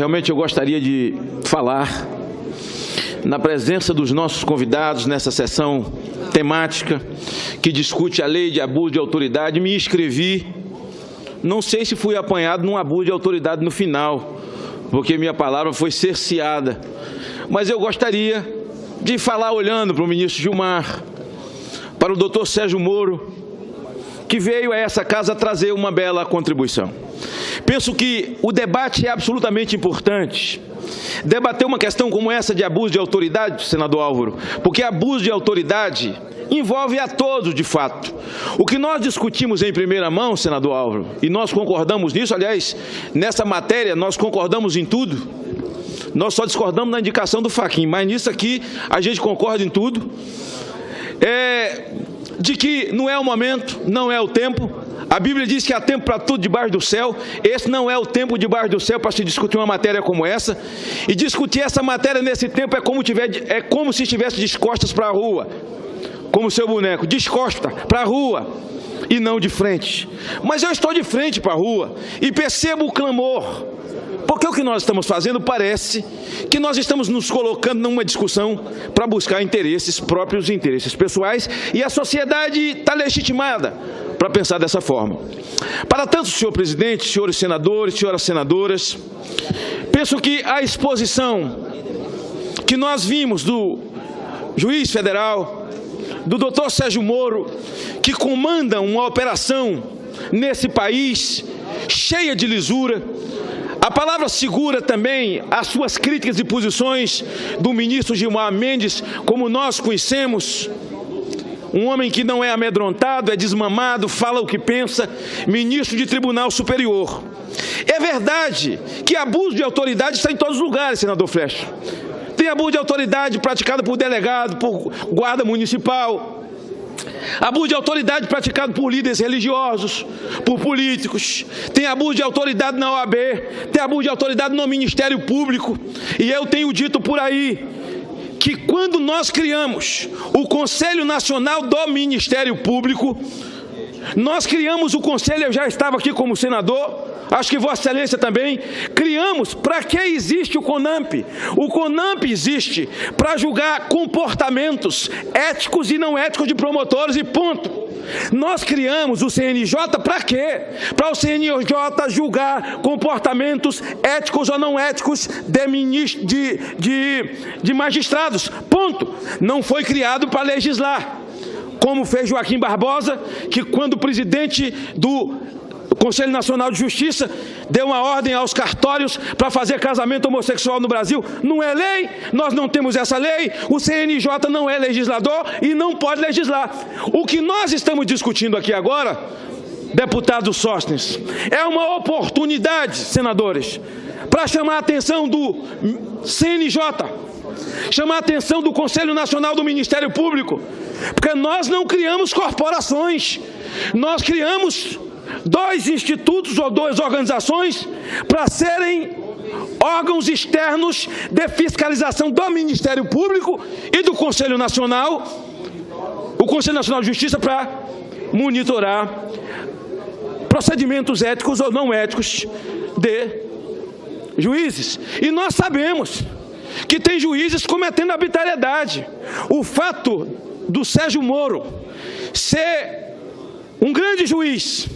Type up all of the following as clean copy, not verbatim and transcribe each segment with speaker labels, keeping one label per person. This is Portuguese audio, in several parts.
Speaker 1: Realmente eu gostaria de falar na presença dos nossos convidados nessa sessão temática que discute a lei de abuso de autoridade. Me inscrevi, não sei se fui apanhado num abuso de autoridade no final, porque minha palavra foi cerceada, mas eu gostaria de falar olhando para o ministro Gilmar, para o doutor Sérgio Moro, que veio a essa casa trazer uma bela contribuição. Penso que o debate é absolutamente importante. Debater uma questão como essa de abuso de autoridade, senador Álvaro, porque abuso de autoridade envolve a todos, de fato. O que nós discutimos em primeira mão, senador Álvaro, e nós concordamos nisso, aliás, nessa matéria nós concordamos em tudo, nós só discordamos na indicação do Fachin, mas nisso aqui a gente concorda em tudo, de que não é o momento, não é o tempo. A Bíblia diz que há tempo para tudo debaixo do céu. Esse não é o tempo debaixo do céu para se discutir uma matéria como essa. E discutir essa matéria nesse tempo é como se estivesse de costas para a rua, como seu boneco, de costas para a rua e não de frente. Mas eu estou de frente para a rua e percebo o clamor, porque o que nós estamos fazendo parece que nós estamos nos colocando numa discussão para buscar interesses próprios, interesses pessoais, e a sociedade está legitimada para pensar dessa forma. Para tanto, senhor presidente, senhores senadores, senhoras senadoras, penso que a exposição que nós vimos do juiz federal, do doutor Sérgio Moro, que comanda uma operação nesse país cheia de lisura, a palavra segura também as suas críticas e posições do ministro Gilmar Mendes, como nós conhecemos, um homem que não é amedrontado, é desmamado, fala o que pensa, ministro de Tribunal Superior. É verdade que abuso de autoridade está em todos os lugares, senador Flecha. Tem abuso de autoridade praticado por delegado, por guarda municipal, abuso de autoridade praticado por líderes religiosos, por políticos, tem abuso de autoridade na OAB, tem abuso de autoridade no Ministério Público, e eu tenho dito por aí que quando nós criamos o Conselho Nacional do Ministério Público, nós criamos o Conselho, eu já estava aqui como senador, acho que Vossa Excelência também, criamos, para que existe o CONAMP? O CONAMP existe para julgar comportamentos éticos e não éticos de promotores e ponto. Nós criamos o CNJ para quê? Para o CNJ julgar comportamentos éticos ou não éticos de magistrados, ponto. Não foi criado para legislar, como fez Joaquim Barbosa, que quando o presidente do Conselho Nacional de Justiça deu uma ordem aos cartórios para fazer casamento homossexual no Brasil. Não é lei, nós não temos essa lei, o CNJ não é legislador e não pode legislar. O que nós estamos discutindo aqui agora, deputado Sóstenes, é uma oportunidade, senadores, para chamar a atenção do CNJ, chamar a atenção do Conselho Nacional do Ministério Público, porque nós não criamos corporações, nós criamos dois institutos ou duas organizações para serem órgãos externos de fiscalização do Ministério Público e do Conselho Nacional, o Conselho Nacional de Justiça, para monitorar procedimentos éticos ou não éticos de juízes. E nós sabemos que tem juízes cometendo arbitrariedade. O fato do Sérgio Moro ser um grande juiz,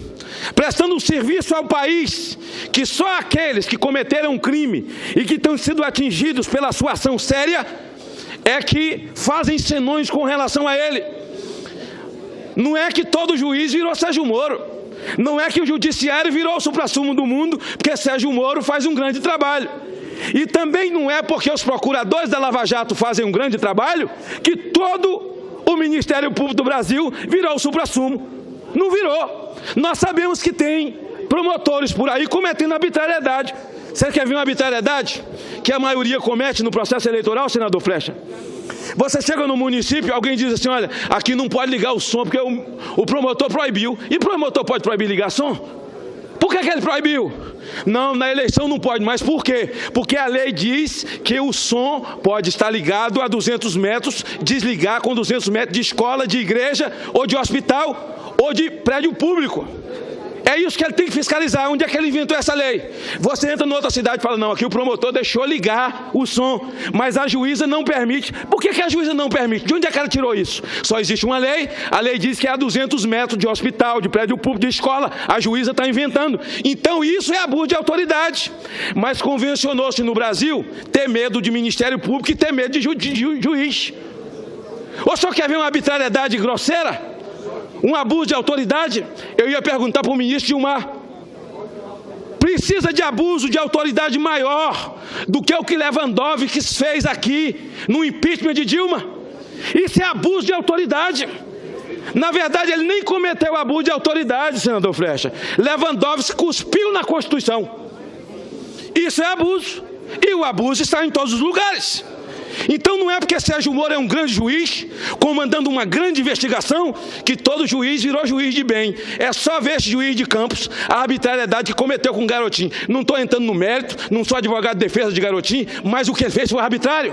Speaker 1: prestando um serviço ao país, que só aqueles que cometeram um crime e que estão sendo atingidos pela sua ação séria é que fazem senões com relação a ele. Não é que todo juiz virou Sérgio Moro, não é que o judiciário virou o suprassumo do mundo, porque Sérgio Moro faz um grande trabalho. E também não é porque os procuradores da Lava Jato fazem um grande trabalho que todo o Ministério Público do Brasil virou o suprassumo. Não virou. Nós sabemos que tem promotores por aí cometendo arbitrariedade. Você quer ver uma arbitrariedade que a maioria comete no processo eleitoral, senador Flecha? Você chega no município, alguém diz assim, olha, aqui não pode ligar o som porque o promotor proibiu. E o promotor pode proibir ligar som? Por que ele proibiu? Não, na eleição não pode, mas por quê? Porque a lei diz que o som pode estar ligado a 200 metros, desligar com 200 metros de escola, de igreja, ou de hospital, ou de prédio público. É isso que ele tem que fiscalizar. Onde é que ele inventou essa lei? Você entra em outra cidade e fala, não, aqui o promotor deixou ligar o som, mas a juíza não permite. Por que a juíza não permite? De onde é que ela tirou isso? Só existe uma lei, a lei diz que é a 200 metros de hospital, de prédio público, de escola. A juíza está inventando. Então isso é abuso de autoridade. Mas convencionou-se no Brasil ter medo de Ministério Público e ter medo de juiz. Ou só quer ver uma arbitrariedade grosseira? Um abuso de autoridade? Eu ia perguntar para o ministro Gilmar. Precisa de abuso de autoridade maior do que o que Lewandowski fez aqui no impeachment de Dilma? Isso é abuso de autoridade. Na verdade, ele nem cometeu abuso de autoridade, senador Flecha. Lewandowski cuspiu na Constituição. Isso é abuso. E o abuso está em todos os lugares. Então não é porque Sérgio Moro é um grande juiz, comandando uma grande investigação, que todo juiz virou juiz de bem. É só ver esse juiz de Campos, a arbitrariedade que cometeu com o Garotinho. Não estou entrando no mérito, não sou advogado de defesa de Garotinho, mas o que ele fez foi arbitrário.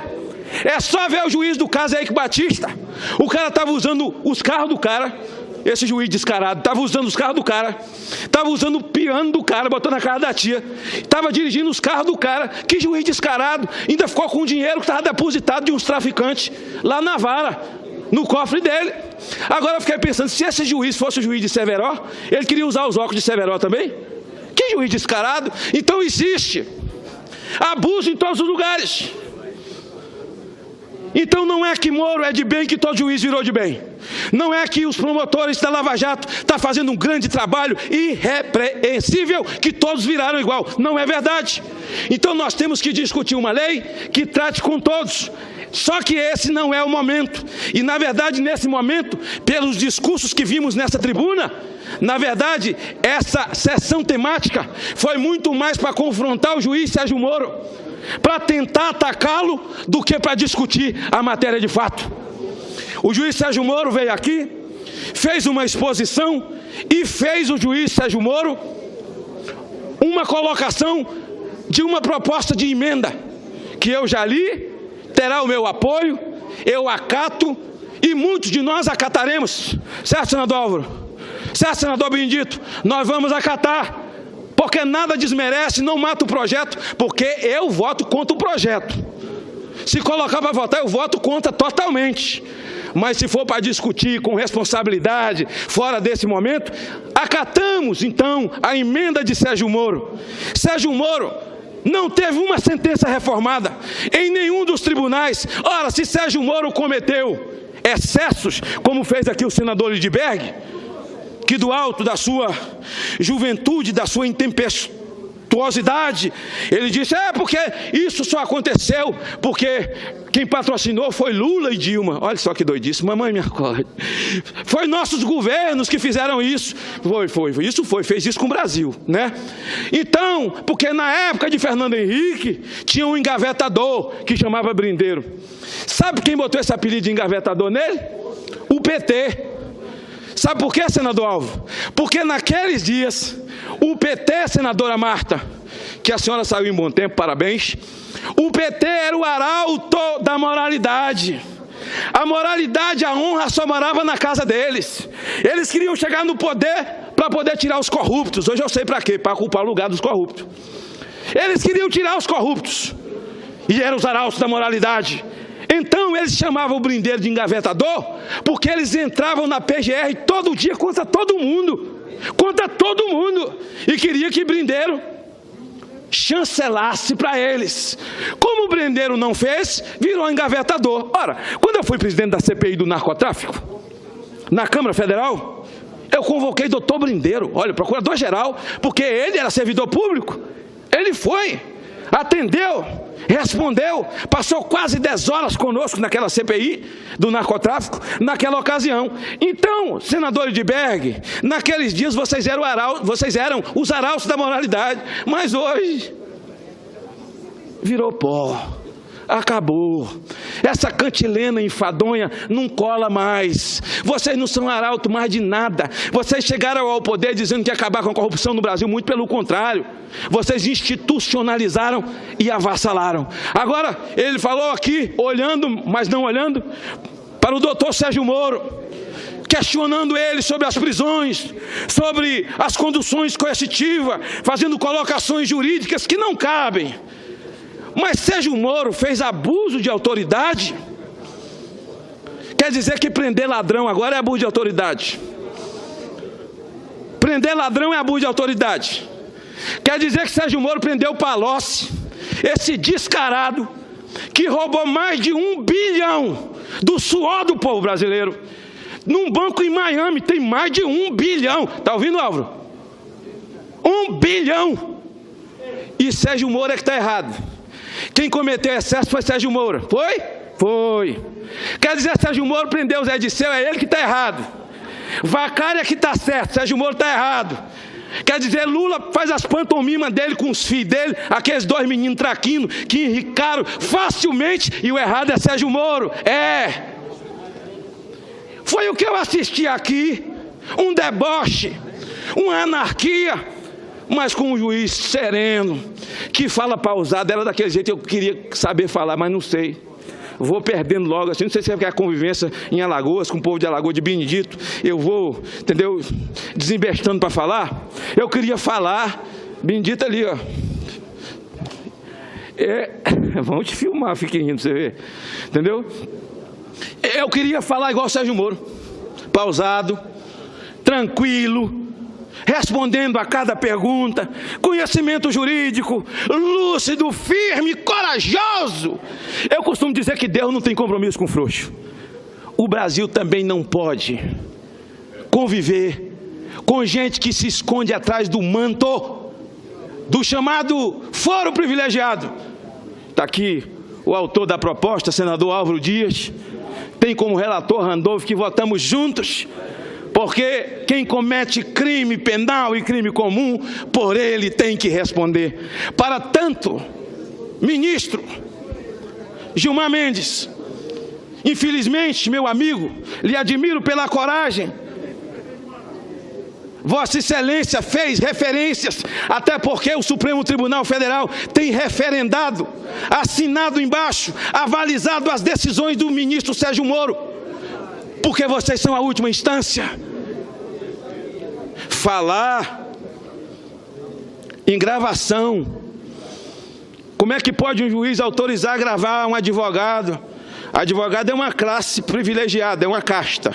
Speaker 1: É só ver o juiz do caso Eike Batista. O cara estava usando os carros do cara, esse juiz descarado, estava usando os carros do cara, estava usando o piano do cara, botando na cara da tia, estava dirigindo os carros do cara. Que juiz descarado, ainda ficou com o dinheiro que estava depositado de uns traficantes lá na vara, no cofre dele. Agora eu fiquei pensando, se esse juiz fosse o juiz de Severo, ele queria usar os óculos de Severo também? Que juiz descarado. Então existe abuso em todos os lugares. Então não é que Moro é de bem que todo juiz virou de bem. Não é que os promotores da Lava Jato estão fazendo um grande trabalho irrepreensível que todos viraram igual. Não é verdade. Então nós temos que discutir uma lei que trate com todos. Só que esse não é o momento. E na verdade nesse momento, pelos discursos que vimos nessa tribuna, na verdade essa sessão temática foi muito mais para confrontar o juiz Sérgio Moro, para tentar atacá-lo, do que para discutir a matéria de fato. O juiz Sérgio Moro veio aqui, fez uma exposição e fez o juiz Sérgio Moro uma colocação de uma proposta de emenda, que eu já li, terá o meu apoio, eu acato e muitos de nós acataremos. Certo, senador Álvaro? Certo, senador Benedito? Nós vamos acatar. Porque nada desmerece, não mata o projeto, porque eu voto contra o projeto. Se colocar para votar, eu voto contra totalmente. Mas se for para discutir com responsabilidade, fora desse momento, acatamos então a emenda de Sérgio Moro. Sérgio Moro não teve uma sentença reformada em nenhum dos tribunais. Ora, se Sérgio Moro cometeu excessos, como fez aqui o senador Lindbergh, que do alto da sua juventude, da sua intempestuosidade, ele disse, porque isso só aconteceu porque quem patrocinou foi Lula e Dilma. Olha só que doidice, mamãe me acorde. Foi nossos governos que fizeram isso. Fez isso com o Brasil, né? Então, porque na época de Fernando Henrique, tinha um engavetador que chamava Brindeiro. Sabe quem botou esse apelido de engavetador nele? O PT. Sabe por quê, senador Alvo? Porque naqueles dias, o PT, senadora Marta, que a senhora saiu em bom tempo, parabéns, o PT era o arauto da moralidade. A moralidade, a honra só morava na casa deles. Eles queriam chegar no poder para poder tirar os corruptos. Hoje eu sei para quê, para ocupar o lugar dos corruptos. Eles queriam tirar os corruptos. E eram os arautos da moralidade. Então eles chamavam o Brindeiro de engavetador, porque eles entravam na PGR todo dia contra todo mundo, e queria que Brindeiro chancelasse para eles. Como o Brindeiro não fez, virou engavetador. Ora, quando eu fui presidente da CPI do narcotráfico, na Câmara Federal, eu convoquei doutor Brindeiro, olha, procurador-geral, porque ele era servidor público. Ele foi, atendeu, respondeu, passou quase 10 horas conosco naquela CPI do narcotráfico, naquela ocasião. Então, senador Lindbergh, naqueles dias vocês eram os arautos da moralidade, mas hoje virou pó. Acabou. Essa cantilena enfadonha não cola mais. Vocês não são arauto mais de nada. Vocês chegaram ao poder dizendo que ia acabar com a corrupção no Brasil, muito pelo contrário. Vocês institucionalizaram e avassalaram. Agora, ele falou aqui, olhando, mas não olhando, para o doutor Sérgio Moro, questionando ele sobre as prisões, sobre as conduções coercitivas, fazendo colocações jurídicas que não cabem. Mas Sérgio Moro fez abuso de autoridade? Quer dizer que prender ladrão agora é abuso de autoridade? Prender ladrão é abuso de autoridade? Quer dizer que Sérgio Moro prendeu Palocci, esse descarado, que roubou mais de 1 bilhão do suor do povo brasileiro? Num banco em Miami tem mais de 1 bilhão. Está ouvindo, Álvaro? 1 bilhão. E Sérgio Moro é que está errado. Quem cometeu excesso foi Sérgio Moro. Foi? Foi. Quer dizer, Sérgio Moro prendeu o Zé Disseu, é ele que está errado. Vacari é que está certo, Sérgio Moro está errado. Quer dizer, Lula faz as pantomimas dele com os filhos dele, aqueles 2 meninos traquinos que enricaram facilmente, e o errado é Sérgio Moro. É. Foi o que eu assisti aqui, um deboche, uma anarquia, mas com um juiz sereno, que fala pausado. Era daquele jeito que eu queria saber falar, mas não sei. Vou perdendo logo, assim, não sei se é porque a convivência em Alagoas, com o povo de Alagoas, de Benedito, eu vou, entendeu, desembestando para falar. Eu queria falar, Benedito ali, ó. Vamos te filmar, fique rindo pra você ver, entendeu? Eu queria falar igual o Sérgio Moro, pausado, tranquilo, respondendo a cada pergunta, conhecimento jurídico, lúcido, firme, corajoso. Eu costumo dizer que Deus não tem compromisso com frouxo. O Brasil também não pode conviver com gente que se esconde atrás do manto do chamado foro privilegiado. Está aqui o autor da proposta, senador Álvaro Dias, tem como relator Randolfo, que votamos juntos, porque quem comete crime penal e crime comum, por ele tem que responder. Para tanto, ministro Gilmar Mendes, infelizmente, meu amigo, lhe admiro pela coragem. Vossa Excelência fez referências, até porque o Supremo Tribunal Federal tem referendado, assinado embaixo, avalizado as decisões do ministro Sérgio Moro, porque vocês são a última instância. Falar em gravação, como é que pode um juiz autorizar a gravar um advogado? Advogado é uma classe privilegiada, é uma casta.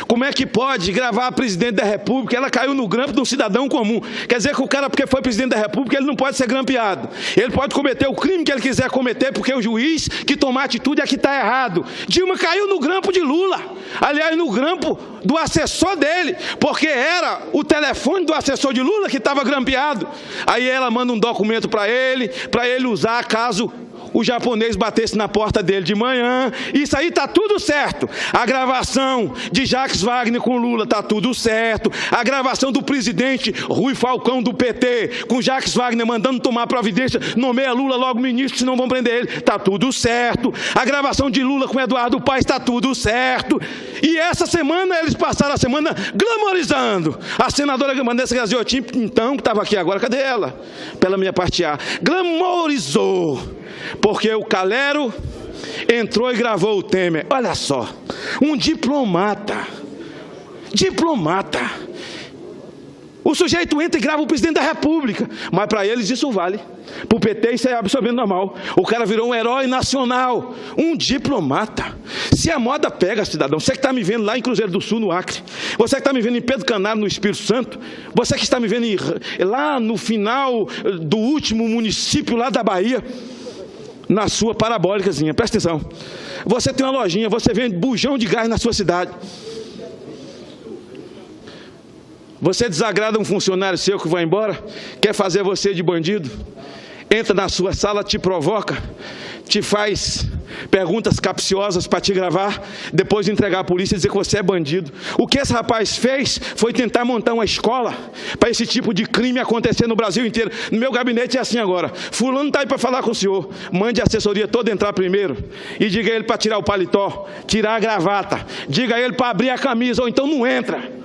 Speaker 1: Como é que pode gravar a presidente da República? Ela caiu no grampo de um cidadão comum. Quer dizer que o cara, porque foi presidente da República, ele não pode ser grampeado. Ele pode cometer o crime que ele quiser cometer, porque o juiz que tomar atitude é que está errado. Dilma caiu no grampo de Lula. Aliás, no grampo do assessor dele, porque era o telefone do assessor de Lula que estava grampeado. Aí ela manda um documento para ele usar caso o japonês batesse na porta dele de manhã. Isso aí está tudo certo. A gravação de Jacques Wagner com Lula está tudo certo. A gravação do presidente Rui Falcão do PT com Jacques Wagner mandando tomar providência, nomeia Lula logo ministro, senão vão prender ele, está tudo certo. A gravação de Lula com Eduardo Paes está tudo certo. E essa semana eles passaram a semana glamorizando a senadora Vanessa Graziotin, então, que estava aqui agora, cadê ela? Pela minha parte A. Glamorizou, porque o Calero entrou e gravou o Temer. Olha só, um diplomata. O sujeito entra e grava o presidente da República, mas para eles isso vale. Para o PT isso é absolutamente normal. O cara virou um herói nacional, um diplomata. Se a moda pega, cidadão, você que está me vendo lá em Cruzeiro do Sul, no Acre, você que está me vendo em Pedro Canário, no Espírito Santo, você que está me vendo lá no final do último município lá da Bahia, na sua parabólicazinha, presta atenção. Você tem uma lojinha, você vende bujão de gás na sua cidade. Você desagrada um funcionário seu que vai embora, quer fazer você de bandido, entra na sua sala, te provoca, te faz perguntas capciosas para te gravar, depois de entregar à polícia e dizer que você é bandido. O que esse rapaz fez foi tentar montar uma escola para esse tipo de crime acontecer no Brasil inteiro. No meu gabinete é assim agora: fulano está aí para falar com o senhor, mande a assessoria toda entrar primeiro e diga a ele para tirar o paletó, tirar a gravata, diga a ele para abrir a camisa, ou então não entra.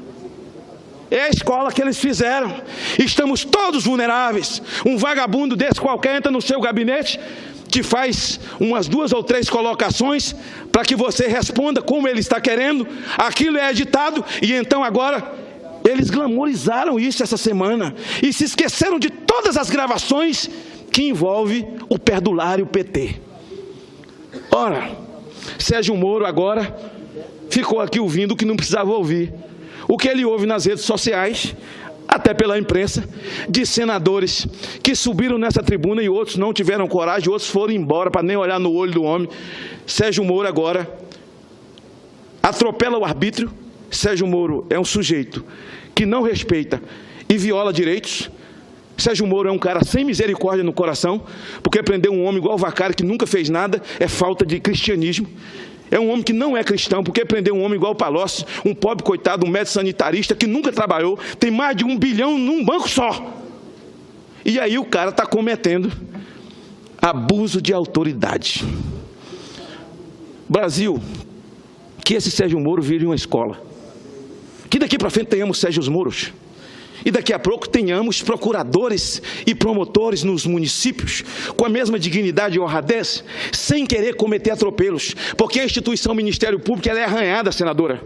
Speaker 1: É a escola que eles fizeram. Estamos todos vulneráveis. Um vagabundo desse qualquer entra no seu gabinete, te faz umas 2 ou 3 colocações para que você responda como ele está querendo. Aquilo é editado e então agora eles glamorizaram isso essa semana e se esqueceram de todas as gravações que envolvem o perdulário PT. Ora, Sérgio Moro agora ficou aqui ouvindo o que não precisava ouvir. O que ele ouve nas redes sociais, até pela imprensa, de senadores que subiram nessa tribuna e outros não tiveram coragem, outros foram embora para nem olhar no olho do homem. Sérgio Moro agora atropela o arbítrio. Sérgio Moro é um sujeito que não respeita e viola direitos. Sérgio Moro é um cara sem misericórdia no coração, porque prender um homem igual o Vacari, que nunca fez nada, é falta de cristianismo. É um homem que não é cristão, porque prender um homem igual o Palocci, um pobre coitado, um médico sanitarista que nunca trabalhou, tem mais de 1 bilhão num banco só. E aí o cara está cometendo abuso de autoridade. Brasil, que esse Sérgio Moro vire uma escola. Que daqui para frente tenhamos Sérgio Moros. E daqui a pouco tenhamos procuradores e promotores nos municípios com a mesma dignidade e honradez, sem querer cometer atropelos, porque a instituição Ministério Público ela é arranhada, senadora,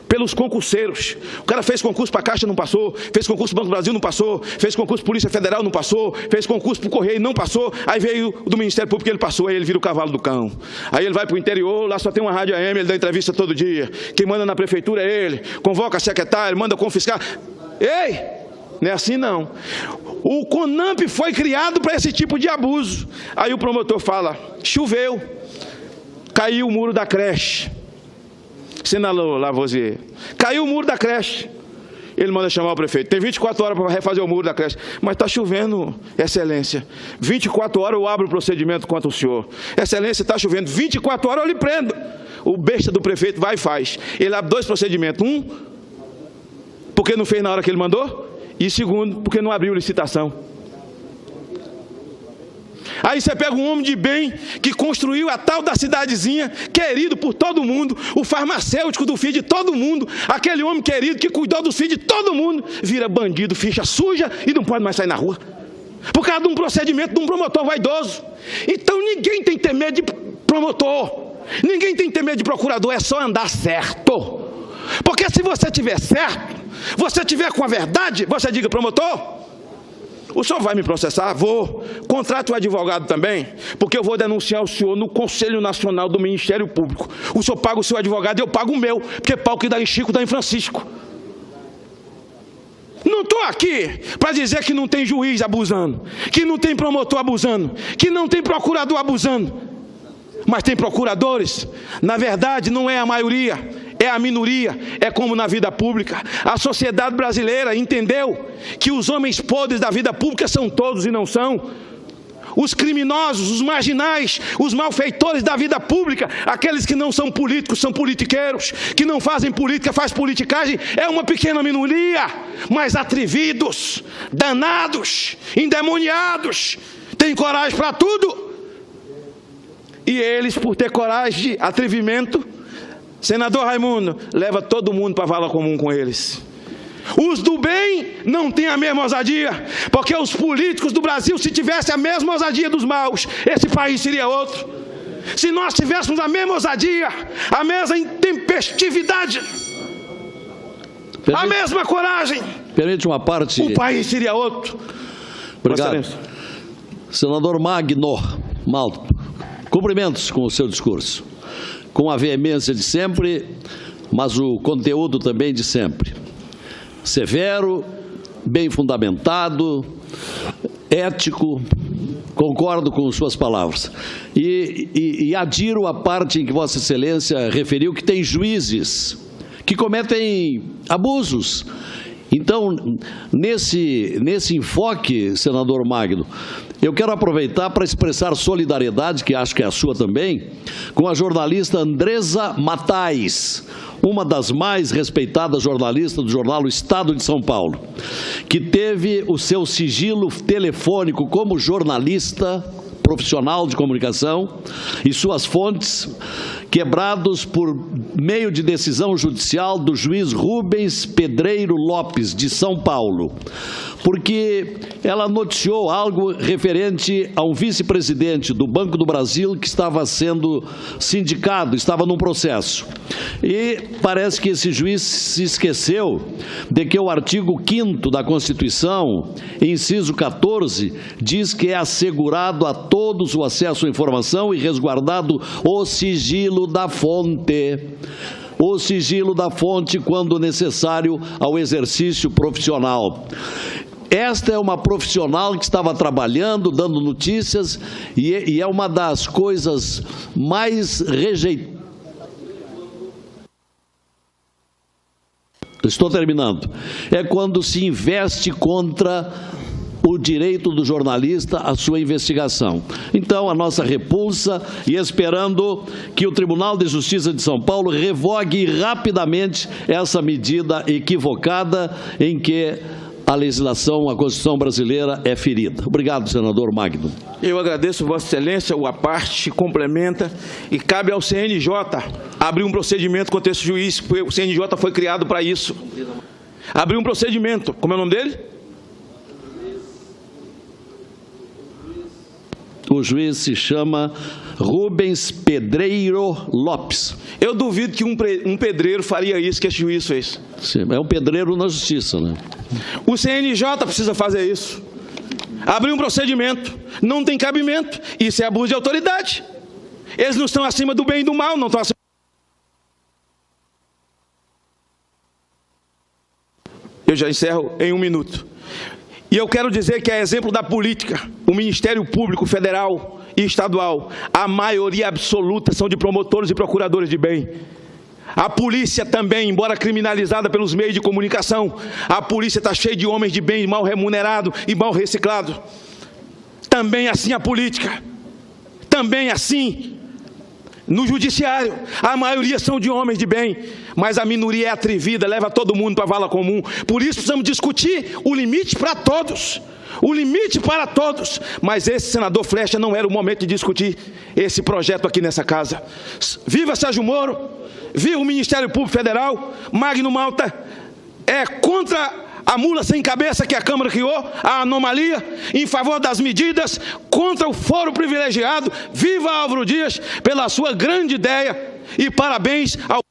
Speaker 1: pelos concurseiros. O cara fez concurso para a Caixa, não passou, fez concurso para o Banco do Brasil, não passou, fez concurso para a Polícia Federal, não passou, fez concurso para o Correio, não passou, aí veio do Ministério Público, ele passou, aí ele vira o cavalo do cão. Aí ele vai para o interior, lá só tem uma rádio AM, ele dá entrevista todo dia, quem manda na prefeitura é ele, convoca a secretária, manda confiscar. Ei, não é assim não. O CONAMP foi criado para esse tipo de abuso. Aí o promotor fala, choveu, caiu o muro da creche. Sinalou Lavoisier, caiu o muro da creche. Ele manda chamar o prefeito, tem 24 horas para refazer o muro da creche. Mas está chovendo, excelência, 24 horas eu abro o procedimento contra o senhor. Excelência, está chovendo, 24 horas eu lhe prendo. O besta do prefeito vai e faz. Ele abre 2 procedimentos, um porque não fez na hora que ele mandou, e segundo, porque não abriu licitação. Aí você pega um homem de bem que construiu a tal da cidadezinha, querido por todo mundo, o farmacêutico do filho de todo mundo, aquele homem querido que cuidou dos filhos de todo mundo, vira bandido, ficha suja e não pode mais sair na rua, por causa de um procedimento de um promotor vaidoso. Então ninguém tem que ter medo de promotor, ninguém tem que ter medo de procurador, é só andar certo. Porque se você tiver certo, você tiver com a verdade, você diga, promotor, o senhor vai me processar? Vou. Contrate o advogado também, porque eu vou denunciar o senhor no Conselho Nacional do Ministério Público. O senhor paga o seu advogado e eu pago o meu, porque pau que dá em Chico, dá em Francisco. Não estou aqui para dizer que não tem juiz abusando, que não tem promotor abusando, que não tem procurador abusando. Mas tem procuradores, na verdade não é a maioria, é a minoria, é como na vida pública. A sociedade brasileira entendeu que os homens podres da vida pública são todos e não são. Os criminosos, os marginais, os malfeitores da vida pública, aqueles que não são políticos, são politiqueiros, que não fazem política, faz politicagem, é uma pequena minoria, mas atrevidos, danados, endemoniados, têm coragem para tudo. E eles, por ter coragem, atrevimento, senador Raimundo, leva todo mundo para a vala comum com eles. Os do bem não têm a mesma ousadia, porque os políticos do Brasil, se tivessem a mesma ousadia dos maus, esse país seria outro. Se nós tivéssemos a mesma ousadia, a mesma intempestividade, a mesma coragem,
Speaker 2: permite uma parte,
Speaker 1: o país seria outro.
Speaker 2: Obrigado. Senador Magno Malta, cumprimentos com o seu discurso, com a veemência de sempre, mas o conteúdo também de sempre. Severo, bem fundamentado, ético, concordo com suas palavras. E adiro a parte em que Vossa Excelência referiu que tem juízes que cometem abusos. Então, nesse enfoque, senador Magno, eu quero aproveitar para expressar solidariedade, que acho que é a sua também, com a jornalista Andresa Matais, uma das mais respeitadas jornalistas do jornal O Estado de São Paulo, que teve o seu sigilo telefônico como jornalista profissional de comunicação e suas fontes quebrados por meio de decisão judicial do juiz Rubens Pedreiro Lopes, de São Paulo, porque ela noticiou algo referente a um vice-presidente do Banco do Brasil que estava sendo sindicado, estava num processo. E parece que esse juiz se esqueceu de que o artigo 5º da Constituição, inciso 14, diz que é assegurado a todos o acesso à informação e resguardado o sigilo da fonte. O sigilo da fonte quando necessário ao exercício profissional. Esta é uma profissional que estava trabalhando, dando notícias, e é uma das coisas mais rejeitadas. Estou terminando. É quando se investe contra o direito do jornalista à sua investigação. Então, a nossa repulsa, e esperando que o Tribunal de Justiça de São Paulo revogue rapidamente essa medida equivocada em que a legislação, a Constituição brasileira é ferida. Obrigado, senador Magno.
Speaker 1: Eu agradeço, Vossa Excelência, a parte complementa, e cabe ao CNJ abrir um procedimento contra esse juiz, porque o CNJ foi criado para isso. Abrir um procedimento. Como é o nome dele?
Speaker 2: O juiz se chama Rubens Pedreiro Lopes.
Speaker 1: Eu duvido que um pedreiro faria isso que esse juiz fez.
Speaker 2: Sim, é um pedreiro na justiça, né?
Speaker 1: O CNJ precisa fazer isso. Abrir um procedimento. Não tem cabimento. Isso é abuso de autoridade. Eles não estão acima do bem e do mal, não estão acima. Eu já encerro em 1 minuto. E eu quero dizer que, a exemplo da política, o Ministério Público Federal e Estadual, a maioria absoluta são de promotores e procuradores de bem. A polícia também, embora criminalizada pelos meios de comunicação, a polícia está cheia de homens de bem mal remunerados e mal reciclados. Também assim a política. Também assim no judiciário. A maioria são de homens de bem, mas a minoria é atrevida, leva todo mundo para a vala comum. Por isso precisamos discutir o limite para todos. O limite para todos. Mas esse, senador Flecha, não era o momento de discutir esse projeto aqui nessa casa. Viva Sérgio Moro, viva o Ministério Público Federal. Magno Malta é contra a mula sem cabeça que a Câmara criou, a anomalia, em favor das medidas, contra o foro privilegiado. Viva Álvaro Dias pela sua grande ideia e parabéns ao...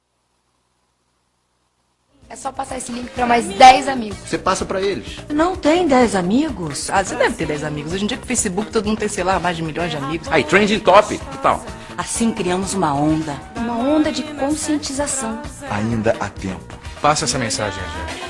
Speaker 3: É só passar esse link para mais 10 amigos.
Speaker 4: Você passa para eles.
Speaker 5: Não tem 10 amigos?
Speaker 6: Ah, você deve ter 10 amigos. Hoje em dia, com o Facebook, todo mundo tem, sei lá, mais de milhões de amigos.
Speaker 4: Aí, trending top, que tal?
Speaker 5: Assim criamos uma onda.
Speaker 3: Uma onda de conscientização.
Speaker 4: Ainda há tempo.
Speaker 7: Passa essa mensagem, gente.